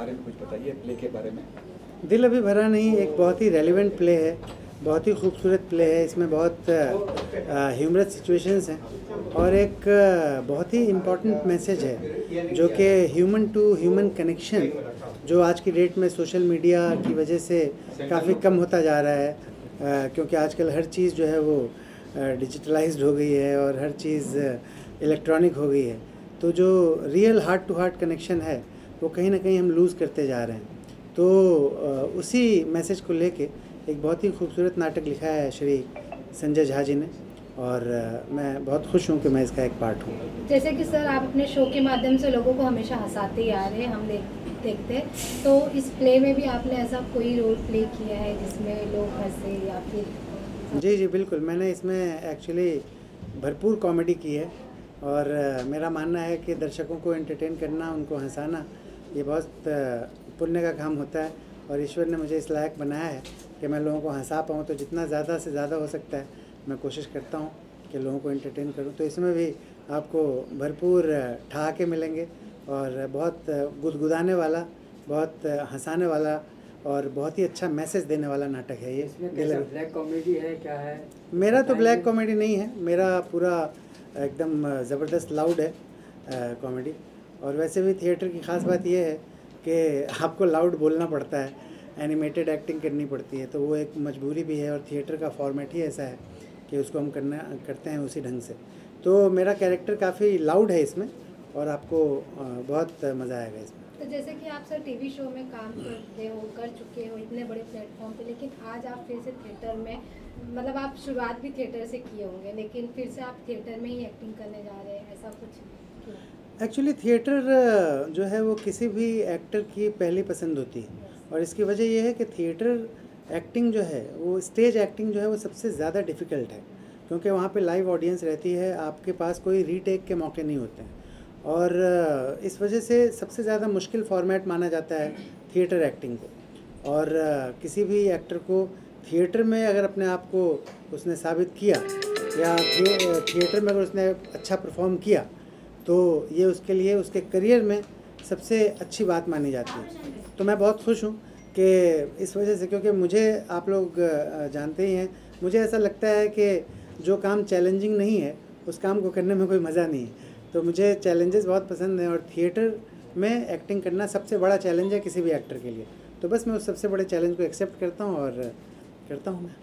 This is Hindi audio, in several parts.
बारे में कुछ बताइए, प्ले के बारे में। दिल अभी भरा नहीं एक बहुत ही रेलिवेंट प्ले है, बहुत ही खूबसूरत प्ले है। इसमें बहुत ह्यूमरस सिचुएशंस हैं और एक बहुत ही इम्पॉर्टेंट मैसेज है जो कि ह्यूमन टू ह्यूमन कनेक्शन जो आज की डेट में सोशल मीडिया की वजह से काफ़ी कम होता जा रहा है, क्योंकि आजकल हर चीज़ जो है वो डिजिटलाइज्ड हो गई है और हर चीज़ इलेक्ट्रॉनिक हो गई है। तो जो real heart to heart connection है वो कहीं ना कहीं हम लूज़ करते जा रहे हैं। तो उसी मैसेज को लेके एक बहुत ही खूबसूरत नाटक लिखा है श्री संजय झा जी ने और मैं बहुत खुश हूँ कि मैं इसका एक पार्ट हूँ। जैसे कि सर आप अपने शो के माध्यम से लोगों को हमेशा हंसाते ही आ रहे हैं, हम देखते हैं, तो इस प्ले में भी आपने ऐसा कोई रोल प्ले किया है जिसमें लोग हंसे या फिर? जी बिल्कुल, मैंने इसमें एक्चुअली भरपूर कॉमेडी की है और मेरा मानना है कि दर्शकों को एंटरटेन करना, उनको हंसाना, ये बहुत पुण्य का काम होता है और ईश्वर ने मुझे इस लायक बनाया है कि मैं लोगों को हंसा पाऊँ। तो जितना ज़्यादा से ज़्यादा हो सकता है मैं कोशिश करता हूँ कि लोगों को एंटरटेन करूँ। तो इसमें भी आपको भरपूर ठहाके मिलेंगे और बहुत गुदगुदाने वाला, बहुत हंसाने वाला और बहुत ही अच्छा मैसेज देने वाला नाटक है ये। ब्लैक कॉमेडी है क्या है? मेरा तो ब्लैक कॉमेडी नहीं है, मेरा पूरा एकदम ज़बरदस्त लाउड है कॉमेडी। और वैसे भी थिएटर की ख़ास बात यह है कि आपको लाउड बोलना पड़ता है, एनिमेटेड एक्टिंग करनी पड़ती है, तो वो एक मजबूरी भी है और थिएटर का फॉर्मेट ही ऐसा है कि उसको हम करते हैं उसी ढंग से। तो मेरा कैरेक्टर काफ़ी लाउड है इसमें और आपको बहुत मज़ा आएगा इसमें। तो जैसे कि आप सर टीवी शो में काम कर चुके हो इतने बड़े प्लेटफॉर्म पे, लेकिन आज आप फिर से थिएटर में, मतलब आप शुरुआत भी थिएटर से किए होंगे लेकिन फिर से आप थिएटर में ही एक्टिंग करने जा रहे हैं, ऐसा कुछ क्यों? एक्चुअली थिएटर जो है वो किसी भी एक्टर की पहली पसंद होती है और इसकी वजह ये है कि थिएटर एक्टिंग जो है वो, स्टेज एक्टिंग जो है वो सबसे ज़्यादा डिफ़िकल्ट है, क्योंकि वहाँ पे लाइव ऑडियंस रहती है, आपके पास कोई रीटेक के मौके नहीं होते हैं और इस वजह से सबसे ज़्यादा मुश्किल फॉर्मेट माना जाता है थिएटर एक्टिंग को। और किसी भी एक्टर को थिएटर में अगर अपने आप को उसने साबित किया या थिएटर में अगर उसने अच्छा परफॉर्म किया तो ये उसके लिए, उसके करियर में सबसे अच्छी बात मानी जाती है। तो मैं बहुत खुश हूँ कि इस वजह से, क्योंकि मुझे आप लोग जानते ही हैं, मुझे ऐसा लगता है कि जो काम चैलेंजिंग नहीं है उस काम को करने में कोई मज़ा नहीं है। तो मुझे चैलेंजेस बहुत पसंद हैं और थिएटर में एक्टिंग करना सबसे बड़ा चैलेंज है किसी भी एक्टर के लिए। तो बस मैं उस सबसे बड़े चैलेंज को एक्सेप्ट करता हूँ और करता हूँ मैं।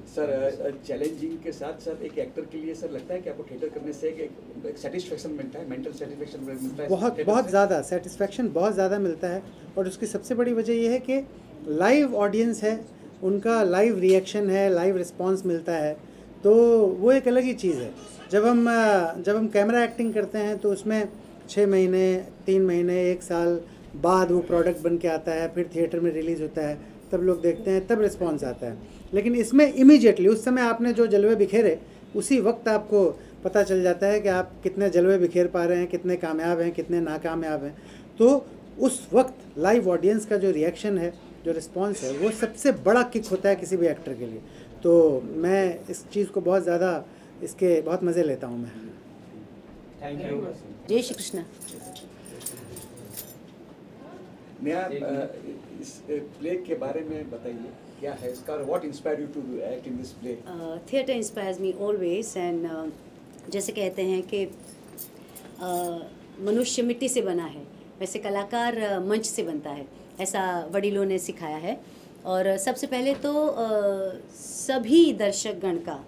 सर चैलेंजिंग के साथ साथ एक एक्टर के लिए सर लगता है कि आपको थिएटर करने से एक सेटिस्फेक्शन मिलता है, मेंटल सेटिस्फेक्शन मिलता है? बहुत ज़्यादा सेटिस्फेक्शन बहुत ज़्यादा मिलता है और उसकी सबसे बड़ी वजह यह है कि लाइव ऑडियंस है, उनका लाइव रिएक्शन है, लाइव रिस्पॉन्स मिलता है, तो वो एक अलग ही चीज़ है। जब हम कैमरा एक्टिंग करते हैं तो उसमें 6 महीने, 3 महीने, 1 साल बाद वो प्रोडक्ट बन के आता है, फिर थिएटर में रिलीज़ होता है, तब लोग देखते हैं, तब रिस्पॉन्स आता है। लेकिन इसमें इमीडिएटली उस समय आपने जो जलवे बिखेरे उसी वक्त आपको पता चल जाता है कि आप कितने जलवे बिखेर पा रहे हैं, कितने कामयाब हैं, कितने नाकामयाब हैं। तो उस वक्त लाइव ऑडियंस का जो रिएक्शन है, जो रिस्पॉन्स है, वो सबसे बड़ा किक होता है किसी भी एक्टर के लिए। तो मैं इस चीज़ को बहुत ज़्यादा, इसके बहुत मज़े लेता हूँ मैं। Thank you. जय श्री कृष्ण। नया इस प्ले के बारे में बताइए, क्या है इसका, what inspire you to act in this play? Theatre inspires me always and जैसे कहते हैं कि मनुष्य मिट्टी से बना है, वैसे कलाकार मंच से बनता है, ऐसा वडीलों ने सिखाया है। और सबसे पहले तो सभी दर्शकगण का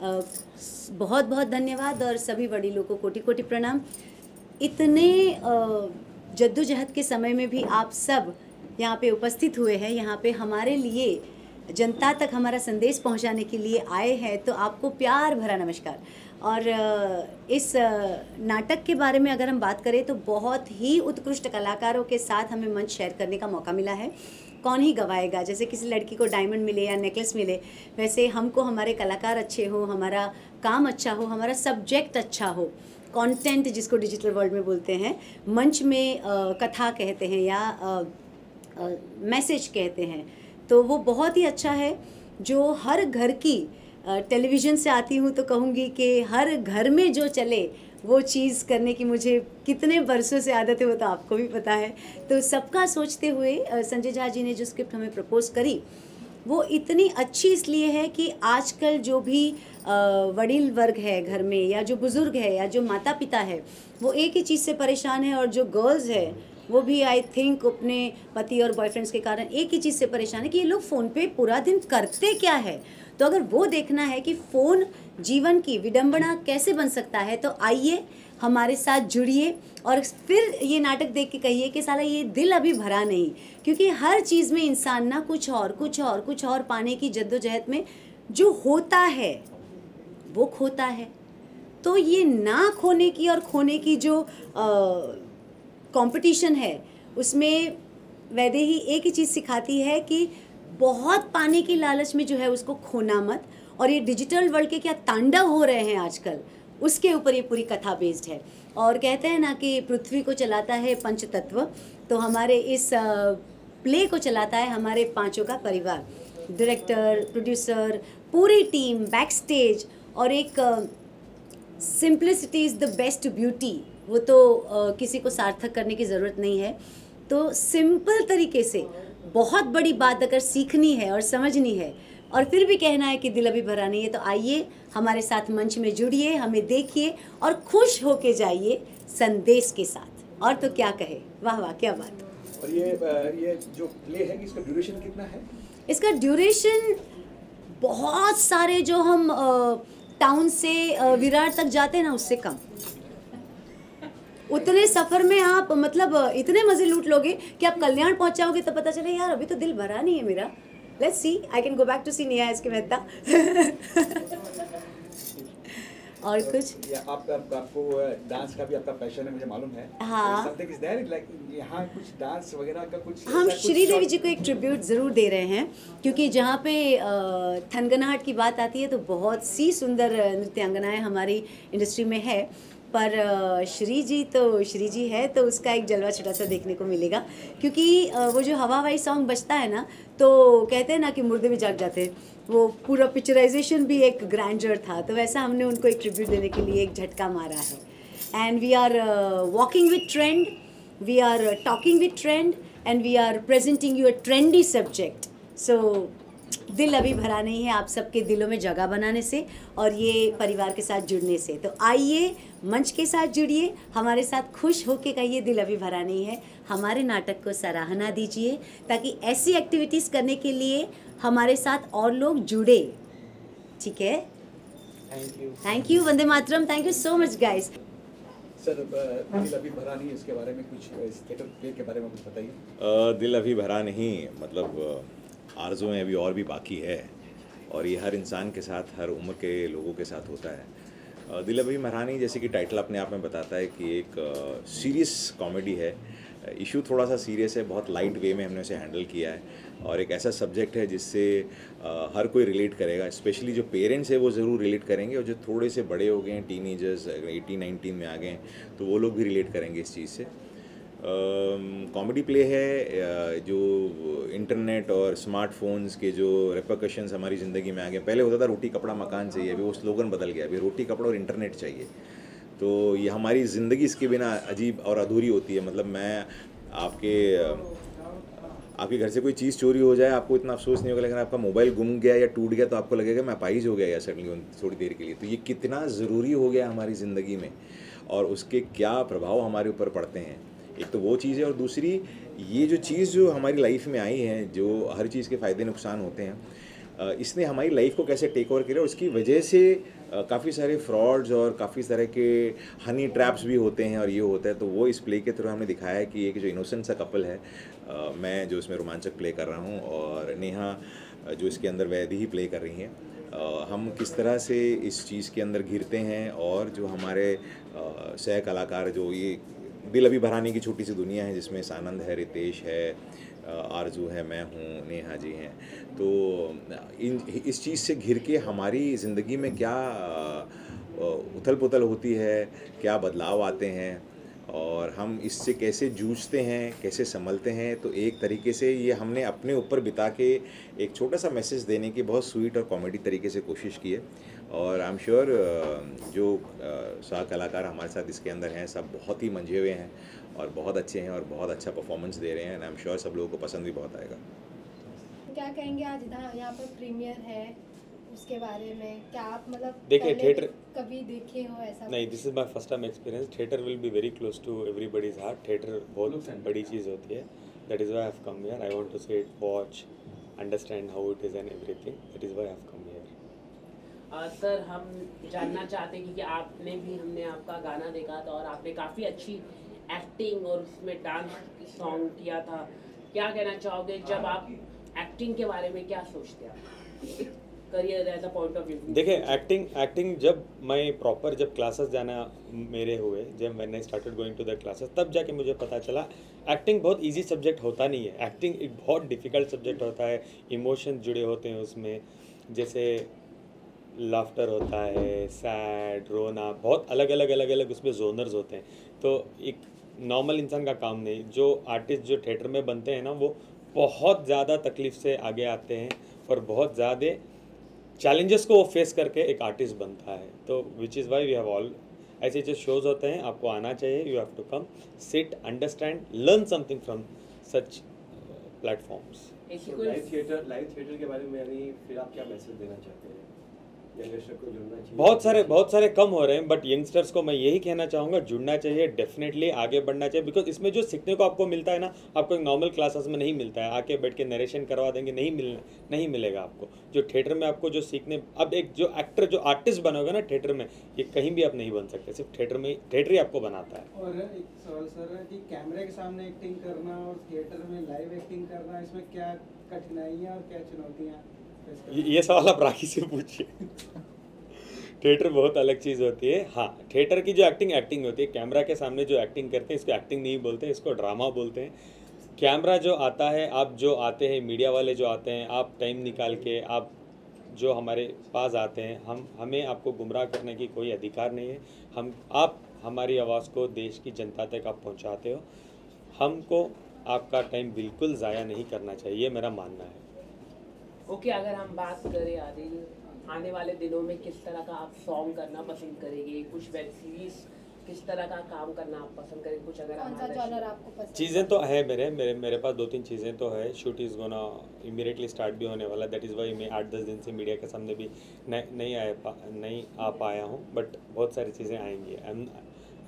बहुत बहुत धन्यवाद और सभी वडीलों को कोटि कोटि प्रणाम। इतने जद्दोजहद के समय में भी आप सब यहाँ पे उपस्थित हुए हैं, यहाँ पे हमारे लिए, जनता तक हमारा संदेश पहुँचाने के लिए आए हैं, तो आपको प्यार भरा नमस्कार। और इस नाटक के बारे में अगर हम बात करें तो बहुत ही उत्कृष्ट कलाकारों के साथ हमें मंच शेयर करने का मौका मिला है। कौन ही गवाएगा, जैसे किसी लड़की को डायमंड मिले या नेकलेस मिले, वैसे हमको हमारे कलाकार अच्छे हो, हमारा काम अच्छा हो, हमारा सब्जेक्ट अच्छा हो, कंटेंट जिसको डिजिटल वर्ल्ड में बोलते हैं, मंच में कथा कहते हैं या मैसेज कहते हैं, तो वो बहुत ही अच्छा है, जो हर घर की टेलीविज़न से आती हूँ तो कहूँगी कि हर घर में जो चले वो चीज़ करने की मुझे कितने बरसों से आदत है वो तो आपको भी पता है। तो सबका सोचते हुए संजय झा जी ने जो स्क्रिप्ट हमें प्रपोज करी वो इतनी अच्छी इसलिए है कि आजकल जो भी वडील वर्ग है घर में, या जो बुज़ुर्ग है, या जो माता पिता है, वो एक ही चीज़ से परेशान है, और जो गर्ल्स है वो भी आई थिंक अपने पति और बॉयफ्रेंड्स के कारण एक ही चीज़ से परेशान है कि ये लोग फ़ोन पे पूरा दिन करते क्या है। तो अगर वो देखना है कि फ़ोन जीवन की विडंबना कैसे बन सकता है, तो आइए हमारे साथ जुड़िए और फिर ये नाटक देख के कहिए कि साला ये दिल अभी भरा नहीं। क्योंकि हर चीज़ में इंसान ना कुछ और पाने की जद्दोजहद में जो होता है वो खोता है। तो ये ना खोने की और खोने की जो कंपटीशन है, उसमें वैदेही एक ही चीज़ सिखाती है कि बहुत पाने की लालच में जो है उसको खोना मत। और ये डिजिटल वर्ल्ड के क्या तांडव हो रहे हैं आजकल, उसके ऊपर ये पूरी कथा बेस्ड है। और कहते हैं ना कि पृथ्वी को चलाता है पंचतत्व, तो हमारे इस प्ले को चलाता है हमारे पांचों का परिवार, डायरेक्टर, प्रोड्यूसर, पूरी टीम, बैक स्टेज, और एक simplicity is the best beauty. वो तो किसी को सार्थक करने की ज़रूरत नहीं है। तो सिंपल तरीके से बहुत बड़ी बात अगर सीखनी है और समझनी है और फिर भी कहना है कि दिल अभी भरा नहीं है, तो आइए हमारे साथ मंच में जुड़िए, हमें देखिए और खुश होके जाइए संदेश के साथ। और तो क्या कहे, वाह वाह क्या बात। और ये जो प्ले है इसका ड्यूरेशन कितना है? इसका ड्यूरेशन बहुत सारे जो हम टाउन से विरार तक जाते हैं ना, उससे कम। उतने सफ़र में आप मतलब इतने मज़े लूट लोगे कि आप कल्याण पहुंच जाओगे तो पता चले यार अभी तो दिल भरा नहीं है मेरा। Let's see, I can go back to see Neha S K Mehta. और कुछ आपको डांस का भी आपका पैशन है, मुझे मालूम है। हाँ, समथिंग इज देयर लाइक यहाँ कुछ डांस वगैरह का कुछ? हम श्रीदेवी जी को एक ट्रिब्यूट ज़रूर दे रहे हैं, क्योंकि जहाँ पे थनगनाहट की बात आती है तो बहुत सी सुंदर नृत्यांगनाएं हमारी इंडस्ट्री में है, पर श्री जी है तो उसका एक जलवा छोटा सा देखने को मिलेगा। क्योंकि वो जो हवा हवाई सॉन्ग बजता है ना, तो कहते हैं ना कि मुर्दे भी जाग जाते हैं, वो पूरा पिक्चराइजेशन भी एक ग्रैंडर था। तो वैसा हमने उनको एक ट्रिब्यूट देने के लिए एक झटका मारा है। And we are walking with trend, we are talking with trend, and we are presenting you a trendy subject. So दिल अभी भरा नहीं है आप सबके दिलों में जगह बनाने से और ये परिवार के साथ जुड़ने से। तो आइए मंच के साथ जुड़िए, हमारे साथ खुश होके कहिए दिल अभी भरा नहीं है। हमारे नाटक को सराहना दीजिए ताकि ऐसी एक्टिविटीज़ करने के लिए हमारे साथ और लोग जुड़े। ठीक है, thank you, Vande Mataram, thank you so much guys. Sir, दिल अभी भरा नहीं, इसके बारे में कुछ, थिएटर प्ले के बारे में कुछ बताइए। दिल अभी भरा नहीं मतलब आरज़ुएं अभी और भी बाकी है, और ये हर इंसान के साथ, हर उम्र के लोगों के साथ होता है। दिल अभी भरा नहीं जैसे कि टाइटल अपने आप में बताता है कि एक सीरियस कॉमेडी है। इशू थोड़ा सा सीरियस है, बहुत लाइट वे में हमने उसे हैंडल किया है, और एक ऐसा सब्जेक्ट है जिससे हर कोई रिलेट करेगा। स्पेशली जो पेरेंट्स है वो ज़रूर रिलेट करेंगे, और जो थोड़े से बड़े हो गए हैं, टीनेजर्स 18-19 में आ गए हैं, तो वो लोग भी रिलेट करेंगे इस चीज़ से। कॉमेडी प्ले है जो इंटरनेट और स्मार्टफोन्स के जो रिपरकशंस हमारी ज़िंदगी में आ गए। पहले होता था रोटी कपड़ा मकान चाहिए, अभी वो स्लोगन बदल गया, अभी रोटी कपड़ा और इंटरनेट चाहिए। तो ये हमारी ज़िंदगी इसके बिना अजीब और अधूरी होती है। मतलब मैं आपके घर से कोई चीज़ चोरी हो जाए, आपको इतना अफसोस नहीं होगा, लेकिन आपका मोबाइल गुम गया या टूट गया तो आपको लगेगा मैं अपाहिज हो गया या सडनली थोड़ी देर के लिए। तो ये कितना ज़रूरी हो गया हमारी ज़िंदगी में, और उसके क्या प्रभाव हमारे ऊपर पड़ते हैं। एक तो वो चीज़ है, और दूसरी ये जो चीज़ जो हमारी लाइफ में आई है, जो हर चीज़ के फ़ायदे नुकसान होते हैं, इसने हमारी लाइफ को कैसे टेक ओवर किया, उसकी वजह से काफ़ी सारे फ्रॉड्स और काफ़ी तरह के हनी ट्रैप्स भी होते हैं, और ये होता है। तो वो इस प्ले के थ्रू हमने दिखाया है कि एक जो इनोसेंट सा कपल है, मैं जो इसमें रोमांचक प्ले कर रहा हूँ, और नेहा जो इसके अंदर वैदेही प्ले कर रही हैं, हम किस तरह से इस चीज़ के अंदर घिरते हैं, और जो हमारे सह कलाकार, जो ये दिल अभी भराने की छोटी सी दुनिया है जिसमें सानंद है, रितेश है, आरजू है, मैं हूँ, नेहा जी हैं। तो इस चीज़ से घिर के हमारी ज़िंदगी में क्या उथल पुथल होती है, क्या बदलाव आते हैं, और हम इससे कैसे जूझते हैं, कैसे संभलते हैं, तो एक तरीके से ये हमने अपने ऊपर बिता के एक छोटा सा मैसेज देने की बहुत स्वीट और कॉमेडी तरीके से कोशिश की है। और आई एम श्योर जो सह कलाकार हमारे साथ इसके अंदर हैं सब बहुत ही मंझे हुए हैं और बहुत अच्छे हैं और बहुत अच्छा परफॉर्मेंस दे रहे हैं एंड आई एम श्योर सब लोगों को पसंद भी बहुत आएगा। क्या कहेंगे आज यहाँ पर प्रीमियर है उसके बारे में, क्या आप मतलब देखिए पहले थिएटर कभी देखे हो ऐसा? नहीं, this is my first time experience. Theatre will be very close to everybody's heart. Theatre बहुत बड़ी चीज़ होती है। That is why I have come here. I want to see it, watch, understand how it is and everything. That is why I have come here. Sir हम जानना चाहते हैं कि हमने आपका गाना देखा था और आपने काफ़ी अच्छी एक्टिंग और उसमें डांस सॉन्ग किया था। क्या कहना चाहोगे जब आप एक्टिंग के बारे में क्या सोचते हैं career as a point of view? देखिए एक्टिंग जब मैं प्रॉपर जब क्लासेस जाना मेरे हुए, जब मैंने started going to the classes, तब जाके मुझे पता चला एक्टिंग बहुत इजी सब्जेक्ट होता नहीं है। एक्टिंग एक बहुत डिफ़िकल्ट सब्जेक्ट होता है। इमोशन जुड़े होते हैं उसमें, जैसे लाफ्टर होता है, सैड, रोना, बहुत अलग अलग उसमें जोनर्स होते हैं। तो एक नॉर्मल इंसान का काम नहीं। जो आर्टिस्ट जो थिएटर में बनते हैं ना, वो बहुत ज़्यादा तकलीफ से आगे आते हैं और बहुत ज़्यादा चैलेंजेस को वो फेस करके एक आर्टिस्ट बनता है। तो which is why we have all ऐसे जो शोज़ होते हैं, आपको आना चाहिए। You have to come, sit, understand, learn something from such platforms. Live theatre के बारे में यानी फिर आप क्या मैसेज देना चाहते हैं? को जुड़ना चाहिए? बहुत सारे कम हो रहे हैं, बट यंगस्टर्स को मैं यही कहना चाहूँगा, जुड़ना चाहिए, डेफिनेटली आगे बढ़ना चाहिए। बिकॉज इसमें जो सीखने को आपको मिलता है ना, आपको एक नॉर्मल क्लासेस में नहीं मिलता है। आके बैठ के नरेशन करवा देंगे, नहीं मिलेगा आपको। जो थिएटर में आपको जो सीखने, अब एक जो एक्टर जो आर्टिस्ट बनोगे ना थिएटर में, ये कहीं भी आप नहीं बन सकते, सिर्फ थिएटर ही आपको बनाता है। और एक सवाल सर कि कैमरे के सामने एक्टिंग करना और थिएटर में लाइव एक्टिंग करना, इसमें क्या कठिनाइयाँ और क्या चुनौतियाँ? ये सवाल आप राखी से पूछिए। थिएटर बहुत अलग चीज़ होती है। हाँ, थिएटर की जो एक्टिंग होती है, कैमरा के सामने जो एक्टिंग करते हैं, इसको एक्टिंग नहीं बोलते, इसको ड्रामा बोलते हैं। कैमरा जो आता है, आप जो आते हैं, मीडिया वाले जो आते हैं, आप टाइम निकाल के आप जो हमारे पास आते हैं, हमें आपको गुमराह करने की कोई अधिकार नहीं है। आप हमारी आवाज़ को देश की जनता तक आप पहुँचाते हो। हमको आपका टाइम बिल्कुल ज़ाया नहीं करना चाहिए, ये मेरा मानना है। ओके, अगर हम बात करें आने वाले दिनों में किस तरह का आप सॉन्ग करना पसंद करेंगे, कुछ वेब सीरीज किस तरह का काम करना आप पसंद करेंगे, कुछ अगर कौन सा जॉनर आपको पसंद? चीज़ें तो है मेरे पास 2-3 चीज़ें तो है। Shoot is gonna immediately start भी होने वाला। दैट इज़ वाई मैं 8-10 दिन से मीडिया के सामने भी नहीं आ पाया हूँ, बट बहुत सारी चीज़ें आएंगी।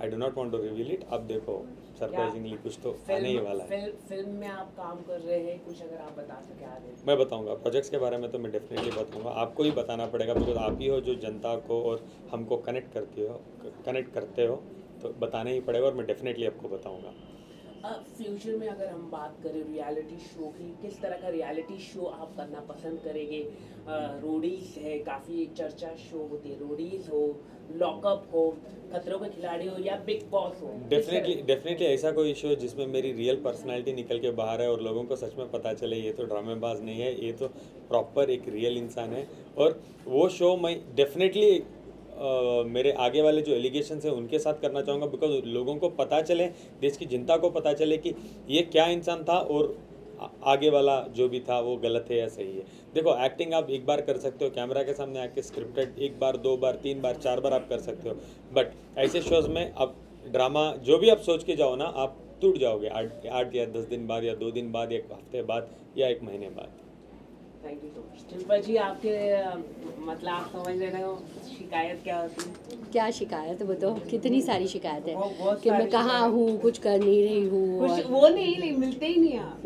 I do not want to reveal it. अब देखो सरप्राइजिंगली कुछ तो आने ही वाला है। फिल्म में आप काम कर रहे हैं, कुछ अगर आप बता सकें आगे? मैं बताऊंगा प्रोजेक्ट्स के बारे में, तो मैं डेफिनेटली बताऊंगा। आपको ही बताना पड़ेगा, बिकॉज आप ही हो जो जनता को और हमको कनेक्ट करते हो, तो बताना ही पड़ेगा और मैं डेफिनेटली आपको बताऊंगा। फ्यूचर में अगर हम बात करें रियलिटी शो की, किस तरह का रियलिटी शो आप करना पसंद करेंगे? रोडीज है, काफ़ी चर्चा शो होती है, रोडीज हो, लॉकअप हो, खतरों के खिलाड़ी हो या बिग बॉस हो? डेफिनेटली ऐसा कोई शो जिसमें मेरी रियल पर्सनालिटी निकल के बाहर है और लोगों को सच में पता चले ये तो ड्रामेबाज नहीं है, ये तो प्रॉपर एक रियल इंसान है। और वो शो मैं डेफिनेटली मेरे आगे वाले जो एलिगेशंस हैं उनके साथ करना चाहूँगा, बिकॉज लोगों को पता चले, देश की जनता को पता चले कि ये क्या इंसान था और आगे वाला जो भी था वो गलत है या सही है। देखो, एक्टिंग आप एक बार कर सकते हो, कैमरा के सामने आके स्क्रिप्टेड 1 बार 2 बार 3 बार 4 बार आप कर सकते हो, बट ऐसे शोज़ में अब ड्रामा जो भी आप सोच के जाओ ना, आप टूट जाओगे 8 या 10 दिन बाद या 2 दिन बाद, 1 हफ्ते बाद या 1 महीने बाद। Thank you so much. Shilpa ji, आपके मतलब आप समझ रहे हो शिकायत क्या होती है? क्या शिकायत बताओ? कितनी सारी शिकायत है बहुत कि मैं कहाँ हूँ, कुछ कर नहीं रही हूँ, वो नहीं मिलते ही नहीं आप।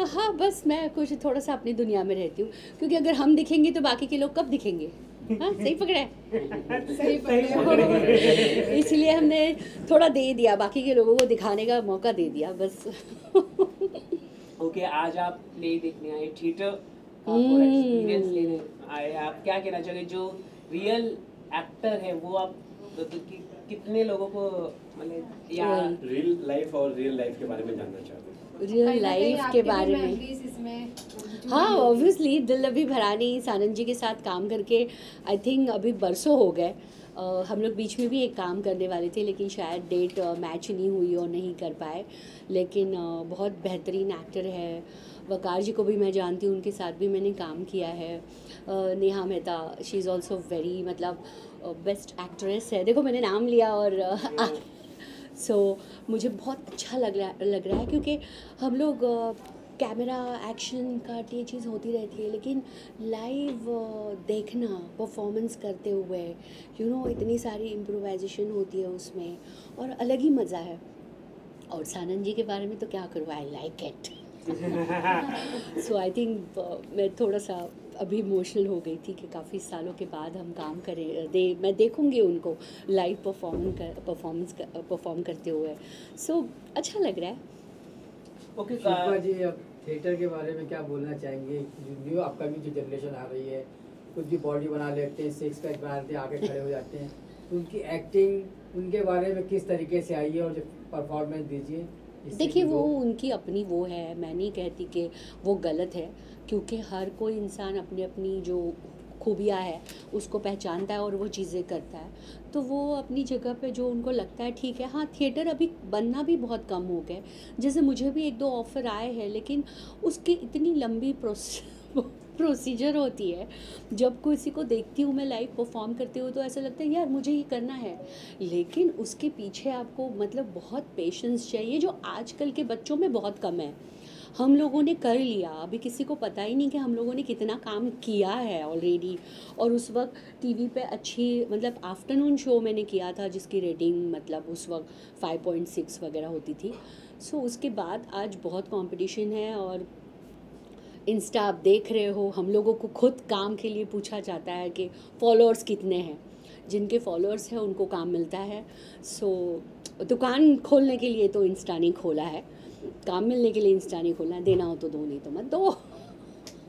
हाँ, बस मैं कुछ थोड़ा सा अपनी दुनिया में रहती हूँ, क्योंकि अगर हम दिखेंगे तो बाकी के लोग कब दिखेंगे? हाँ, सही पकड़ा है। सही पकड़े। इसलिए हमने थोड़ा दे दिया, बाकी के लोगों को दिखाने का मौका दे दिया बस। ओके, आज आप प्ले देखने आए, थिएटर का पूरा एक्सपीरियंस लेने आए, आप क्या कहना चाहोगे? जो रियल एक्टर है वो आप कितने लोगों को मतलब या रियल लाइफ और रियल लाइफ के बारे में जानना चाहते हैं? रियल लाइफ के बारे में, हाँ, ऑब्वियसली दिल अभी भरानी सानंद जी के साथ काम करके आई थिंक अभी बरसों हो गए। हम लोग बीच में भी एक काम करने वाले थे, लेकिन शायद डेट मैच नहीं हुई और नहीं कर पाए। लेकिन बहुत बेहतरीन एक्टर है। वकार जी को भी मैं जानती हूँ, उनके साथ भी मैंने काम किया है। Neha Mehta, she is also very मतलब बेस्ट एक्ट्रेस है। देखो मैंने नाम लिया और सो मुझे बहुत अच्छा लग रहा है क्योंकि हम लोग कैमरा एक्शन कट ये चीज़ होती रहती है, लेकिन लाइव देखना परफॉर्मेंस करते हुए इतनी सारी इम्प्रोवाइजेशन होती है उसमें और अलग ही मज़ा है। और सानंद जी के बारे में तो क्या करूँ, I like it. So I think मैं थोड़ा सा अभी इमोशनल हो गई थी कि काफ़ी सालों के बाद हम काम करें, मैं देखूंगी उनको लाइव परफॉर्म करते हुए। सो अच्छा लग रहा है। ओके शिल्पा जी, अब थिएटर के बारे में क्या बोलना चाहेंगे? जो न्यू आपका भी जो जनरेशन आ रही है, कुछ भी बॉडी बना लेते हैं, सिक्स पैक बना लेते हैं, आगे खड़े हो जाते हैं, उनकी एक्टिंग उनके बारे में किस तरीके से आई है और जो परफॉर्मेंस दीजिए? देखिए वो उनकी अपनी वो है, मैं नहीं कहती कि वो गलत है, क्योंकि हर कोई इंसान अपनी अपनी जो खूबियाँ है उसको पहचानता है और वो चीज़ें करता है, तो वो अपनी जगह पे जो उनको लगता है ठीक है। हाँ, थिएटर अभी बनना भी बहुत कम हो गया, जैसे मुझे भी 1-2 ऑफ़र आए हैं, लेकिन उसकी इतनी लंबी प्रोसीजर होती है। जब किसी को देखती हूँ मैं लाइव परफॉर्म करते हुए तो ऐसा लगता है यार मुझे ये करना है, लेकिन उसके पीछे आपको मतलब बहुत पेशेंस चाहिए, जो आजकल के बच्चों में बहुत कम है। हम लोगों ने कर लिया, अभी किसी को पता ही नहीं कि हम लोगों ने कितना काम किया है ऑलरेडी। और उस वक्त टीवी पे अच्छी मतलब आफ्टरनून शो मैंने किया था जिसकी रेटिंग मतलब उस वक्त 5.6 वगैरह होती थी। सो उसके बाद आज बहुत कंपटीशन है और इंस्टा आप देख रहे हो, हम लोगों को खुद काम के लिए पूछा जाता है कि फॉलोअर्स कितने हैं, जिनके फॉलोअर्स हैं उनको काम मिलता है। सो दुकान खोलने के लिए तो इंस्टा नहीं खोला है, काम मिलने के लिए इंस्टा नहीं खोलना है, देना हो तो दो, नहीं तो मत दो।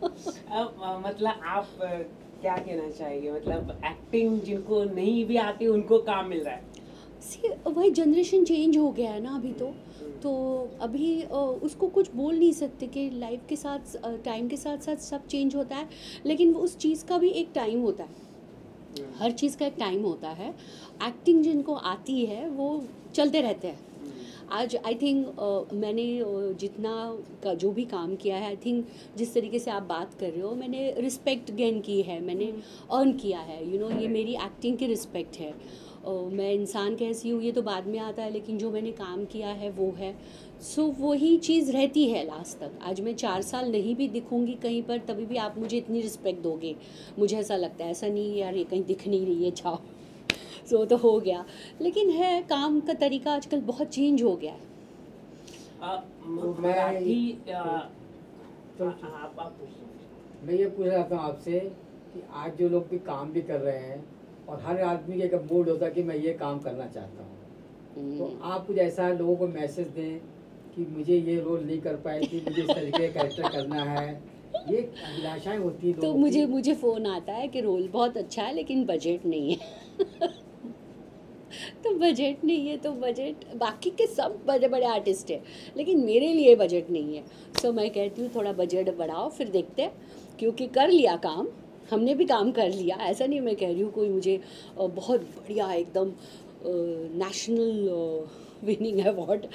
मतलब आप क्या कहना चाहेंगे, मतलब एक्टिंग जिनको नहीं भी आती उनको काम मिल रहा है? वही जनरेशन चेंज हो गया है ना अभी, तो अभी उसको कुछ बोल नहीं सकते कि लाइफ के साथ टाइम के साथ साथ सब चेंज होता है, लेकिन उस चीज़ का भी एक टाइम होता है, हर चीज़ का एक टाइम होता है। एक्टिंग जिनको आती है वो चलते रहते हैं। आज आई थिंक मैंने जितना का जो भी काम किया है, आई थिंक जिस तरीके से आप बात कर रहे हो, मैंने रिस्पेक्ट गेन की है, मैंने अर्न किया है, ये मेरी एक्टिंग की रिस्पेक्ट है। मैं इंसान कैसी हूँ ये तो बाद में आता है, लेकिन जो मैंने काम किया है वो है। सो वही चीज़ रहती है लास्ट तक। आज मैं 4 साल नहीं भी दिखूँगी कहीं पर, तभी भी आप मुझे इतनी रिस्पेक्ट दोगे, मुझे ऐसा लगता है। ऐसा नहीं यार ये कहीं दिख नहीं रही है, जाओ। सो तो हो गया, लेकिन है काम का तरीका आजकल बहुत चेंज हो गया है। मैं ये पूछ रहा था आपसे कि आज जो लोग भी काम भी कर रहे हैं और हर आदमी का एक मूड होता है कि मैं ये काम करना चाहता हूँ, तो आप कुछ ऐसा लोगों को मैसेज दें कि मुझे ये रोल नहीं कर पाए कि मुझे इस तरीके का कैरेक्टर करना है, ये अभिलाषाएं होती है तो मुझे फ़ोन आता है कि रोल बहुत अच्छा है लेकिन बजट नहीं है। तो बजट नहीं है तो बजट, बाकी के सब बड़े बड़े आर्टिस्ट हैं, लेकिन मेरे लिए बजट नहीं है। सो मैं कहती हूँ थोड़ा बजट बढ़ाओ, फिर देखते हैं, क्योंकि कर लिया काम, हमने भी काम कर लिया। ऐसा नहीं मैं कह रही हूँ कोई मुझे बहुत बढ़िया एकदम नेशनल विनिंग अवार्ड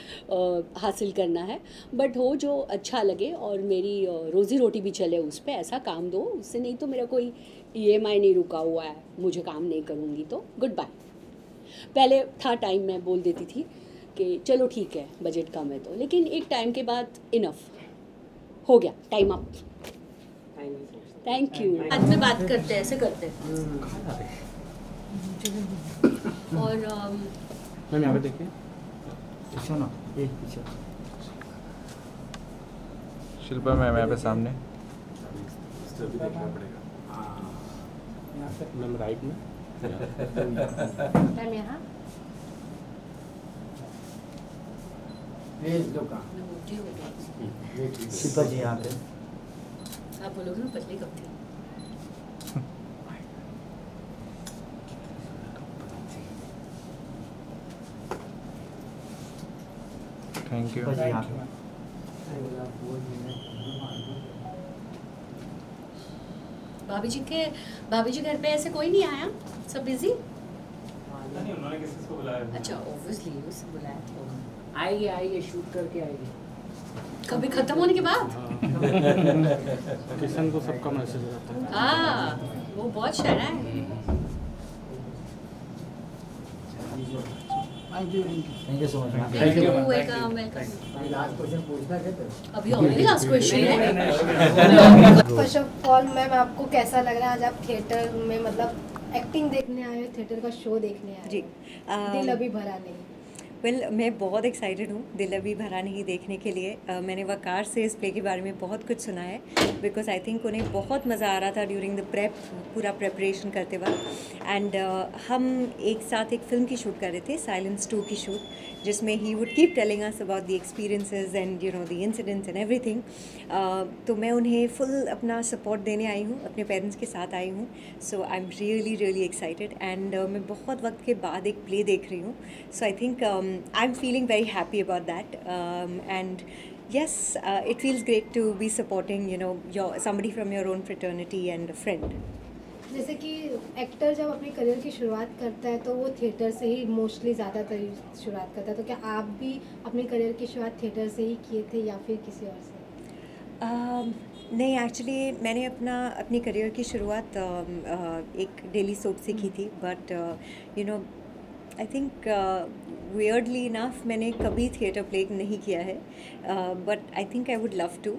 हासिल करना है, बट हो जो अच्छा लगे और मेरी रोज़ी रोटी भी चले उस पर, ऐसा काम दो। उससे नहीं तो मेरा कोई EMI नहीं रुका हुआ है, मुझे काम नहीं करूँगी तो गुड बाय। पहले था टाइम मैं बोल देती थी कि चलो ठीक है बजट कम है तो, लेकिन एक टाइम के बाद इनफ हो गया, टाइम अप। Thank you. आज में बात करते हैं, ऐसे करते हैं। और मैम यहाँ पे देखिए, पीछे ना, ये पीछे शिल्पा मैम यहाँ पे सामने, मैम राइट में, मैम यहाँ शिल्पा जी यहाँ पे। आप बोलोगे ना पतली कब थी? Thank you. भाभी जी घर पे ऐसे कोई नहीं आया, सब बिजी? अच्छा ऑब्वियसली उससे बुलाया होगा। आइए शूट करके आइए। कभी खत्म होने के बाद? किशन को सबका मैसेज रहता है। हाँ वो बहुत शरा है। Thank you so much. Thank you, welcome. Last question पूछना क्या था? अभी ऑलरेडी लास्ट क्वेश्चन है। फर्स्ट ऑफ ऑल मैम, आपको कैसा लग रहा है आज आप थिएटर में मतलब एक्टिंग देखने आए हो, थिएटर का शो देखने आए हो? जी दिल अभी भरा नहीं। वेल मैं बहुत एक्साइटेड हूँ दिल अभी भरा नहीं देखने के लिए। मैंने वकार से इस प्ले के बारे में बहुत कुछ सुना है, बिकॉज आई थिंक उन्हें बहुत मज़ा आ रहा था ड्यूरिंग द पूरा प्रेपरेशन करते वक्त। एंड हम एक साथ एक फ़िल्म की शूट कर रहे थे, साइलेंस 2 की शूट, जिसमें he would keep telling us about the experiences and you know the incidents and everything. तो मैं उन्हें फुल अपना सपोर्ट देने आई हूँ, अपने पेरेंट्स के साथ आई हूँ। So I am really excited and मैं बहुत वक्त के बाद एक प्ले देख रही हूँ। So I think I'm feeling very happy about that, and yes, it feels great to be supporting, you know, somebody from your own fraternity and a friend. जैसे कि एक्टर जब अपनी करियर की शुरुआत करता है तो वो थिएटर से ही मोस्टली ज़्यादातर शुरुआत करता है, तो क्या आप भी अपनी करियर की शुरुआत थिएटर से ही किए थे या फिर किसी और से? नहीं, एक्चुअली मैंने अपनी करियर की शुरुआत एक डेली सोप से की थी, but you know I think weirdly enough मैंने कभी थिएटर प्ले नहीं किया है, but I think I would love to.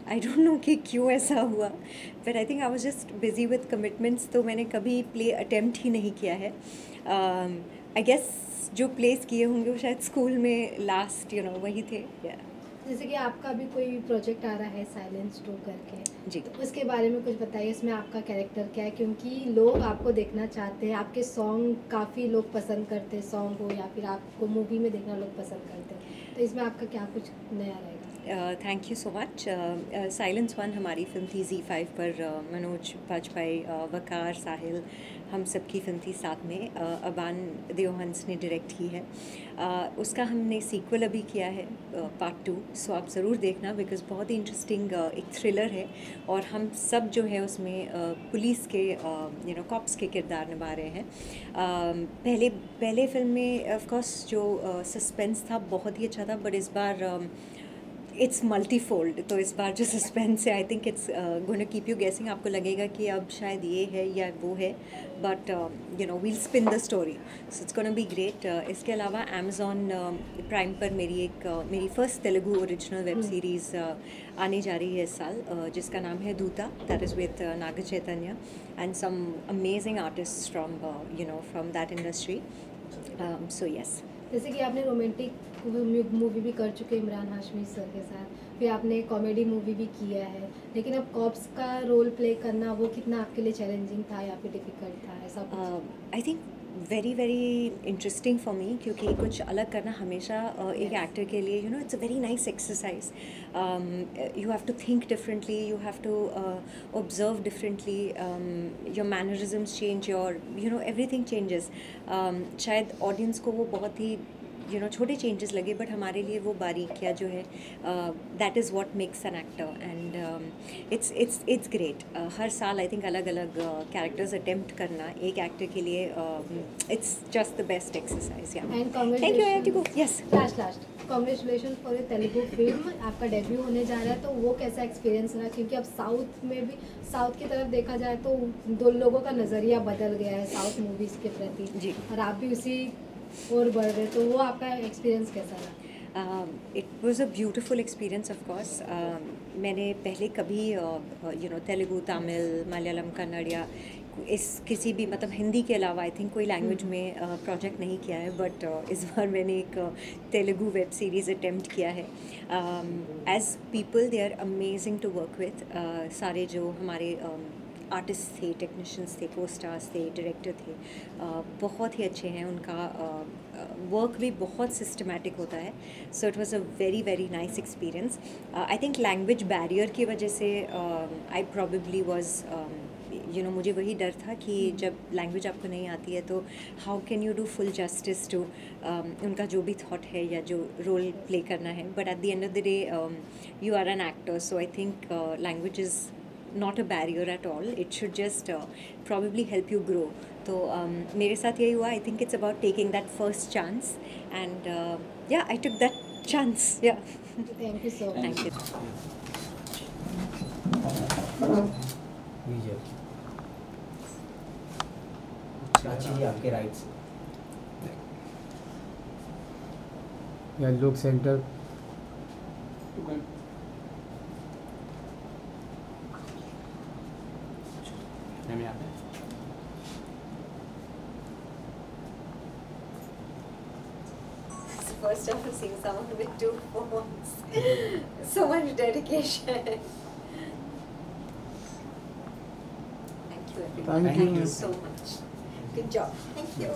I don't know कि क्यों ऐसा हुआ, but I think I was just busy with commitments, तो मैंने कभी प्ले अटेम्प्ट ही नहीं किया है। आई गेस जो प्लेस किए होंगे वो शायद स्कूल में लास्ट वही थे। जैसे कि आपका भी कोई प्रोजेक्ट आ रहा है साइलेंस 2 करके जी, तो उसके बारे में कुछ बताइए, इसमें आपका कैरेक्टर क्या है, क्योंकि लोग आपको देखना चाहते हैं, आपके सॉन्ग काफ़ी लोग पसंद करते हैं, सॉन्ग हो या फिर आपको मूवी में देखना लोग पसंद करते हैं, तो इसमें आपका क्या कुछ नया रहेगा? Thank you so much. Silence 1 हमारी फिल्म थी Z5 पर, मनोज बाजपेयी, वकार, साहिल, हम सब की फिल्म थी साथ में। अबान देवहंस ने डायरेक्ट की है। उसका हमने सीक्वल अभी किया है, पार्ट 2, सो आप ज़रूर देखना, बिकॉज़ बहुत ही इंटरेस्टिंग एक थ्रिलर है और हम सब जो है उसमें पुलिस के कॉप्स के किरदार निभा रहे हैं। पहले फिल्म में ऑफ कोर्स जो सस्पेंस था बहुत ही अच्छा था, बट इस बार इट्स मल्टीफोल्ड, तो इस बार जो सस्पेंस है I think it's gonna keep you गेसिंग। आपको लगेगा कि अब शायद ये है या वो है, but we'll spin the story, so it's gonna be great. इसके अलावा अमेज़ॉन प्राइम पर मेरी first Telugu original web series आने जा रही है इस साल, जिसका नाम है Dhootha, that is with Naga Chaitanya and some amazing artist from that industry. So yes. जैसे कि आपने रोमांटिक मूवी भी कर चुके इमरान हाशमी सर के साथ, फिर आपने कॉमेडी मूवी भी किया है, लेकिन अब कॉप्स का रोल प्ले करना वो कितना आपके लिए चैलेंजिंग था या फिर डिफ़िकल्ट था, ऐसा कुछ? I think very interesting for me, क्योंकि कुछ अलग करना हमेशा एक एक्टर के लिए it's a very nice exercise. You have to think differently, you have to observe differently, your mannerisms change, your everything changes. शायद ऑडियंस को वो बहुत ही छोटे चेंजेस लगे, बट हमारे लिए वो बारीकियाँ जो है that is what makes an actor, and it's great. हर साल आई थिंक अलग अलग कैरेक्टर्स अटेम्प्ट करना एक एक्टर के लिए it's just the best exercise. Thank you. Yes, last congratulation for your Telugu film, आपका डेब्यू होने जा रहा है, तो वो कैसा एक्सपीरियंस रहा? क्योंकि अब साउथ की तरफ देखा जाए तो दो लोगों का नज़रिया बदल गया है साउथ मूवीज़ के प्रति जी, और आप भी उसी और बढ़ रहे, तो वो आपका एक्सपीरियंस कैसा रहा? It was a beautiful experience of course. मैंने पहले कभी तेलुगु, तमिल, मलयालम, कन्नड़ या किसी भी हिंदी के अलावा आई थिंक कोई लैंग्वेज में प्रोजेक्ट नहीं किया है, बट इस बार मैंने एक तेलुगु वेब सीरीज़ अटेम्प्ट किया है। As people they are amazing to work with. सारे जो हमारे आर्टिस्ट थे, टेक्नीशियंस थे, को स्टार्स थे, डायरेक्टर थे, बहुत ही अच्छे हैं। उनका वर्क भी बहुत सिस्टमैटिक होता है, so it was a very nice experience. I think language barrier की वजह से आई प्रॉबेबली वाज मुझे वही डर था कि जब लैंग्वेज आपको नहीं आती है तो how can you do full justice to उनका जो भी थॉट है या जो रोल प्ले करना है, but at the end of the day you are an actor, so I think language is not a barrier at all. It should just probably help you grow. तो मेरे साथ यही हुआ. I think it's about taking that first chance, and yeah, I took that chance. Yeah. Thank you so much. Thank you. विजय प्राची जी आपके राइट से. या लोक centre First time seeing someone with 2 phones. So much dedication. Thank you everyone. Thank you. Thank you so much. Good job. Thank you.